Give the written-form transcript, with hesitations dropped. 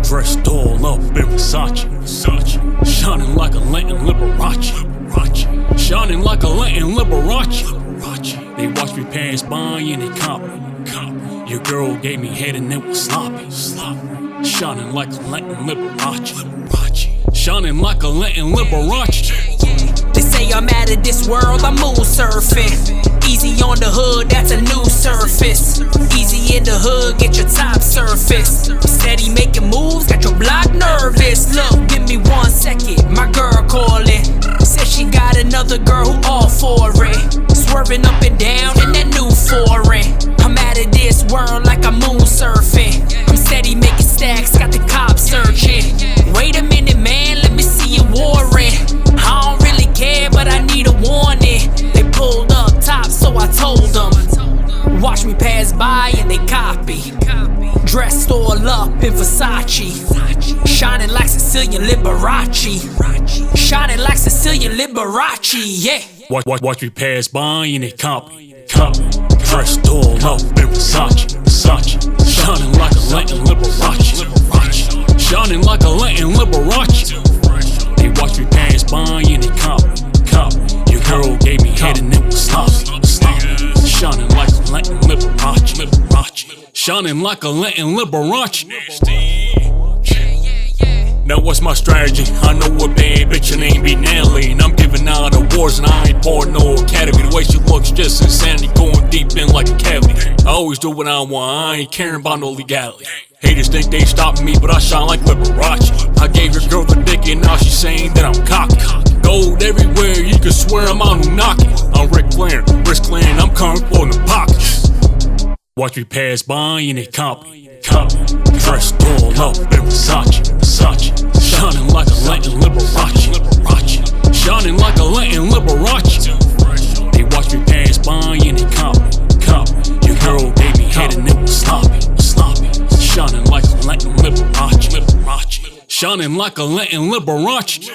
Dressed all up in Versace, shining like a Latin Liberace, shining like a Latin Liberace. They watch me pass by and they copy. Your girl gave me head and it was sloppy, shining like a Latin Liberace, shining like a Latin Liberace. They say I'm out of this world, I'm moon surfing. Easy on the hood, that's a new surface. Easy in the hood, get your top surface. Steady making moves, got your block nervous. Look, give me 1 second, my girl calling. Said she got another girl who all for it. Swerving up and down in that new foreign. I'm out of this world like I'm moon surfing. I'm steady making stacks, got the cops searching. Wait a minute, man, let me see you warrant. I don't really care, but I need a warning. They pulled up top, so I told them. Watch me pass by and they copy. Dressed all up in Versace, shining like Sicilian Liberace, shining like Sicilian Liberace, yeah. Watch me pass by and they copy. Dressed all up in Versace, shining like a Latin Liberace, shining like a Latin Liberace. They watch me pass by and they copy. Your girl gave me head and it was sloppy, shining like a Latin Liberace, shining like a Latin Liberace. Now what's my strategy? I know a bad bitch, her name be Natalie, and I'm giving out awards and I ain't part no academy. The way she looks just insanity, going deep in like a cavity. I always do what I want, I ain't caring about no legality. Haters think they stopping me, but I shine like Liberace. I gave your girl the dick and now she's saying that I'm cocky. Gold everywhere, you can swear I'm on Unaki. I'm Ric Flair, I'm coming for the pockets. Watch me pass by and they copy. Dressed all up in Versace, shining like a Latin Liberace, shining like a Latin Liberace. They watch me pass by and they copy. Your girl gave me head and it was sloppy, shining like a Latin Liberace, shining like a Latin Liberace.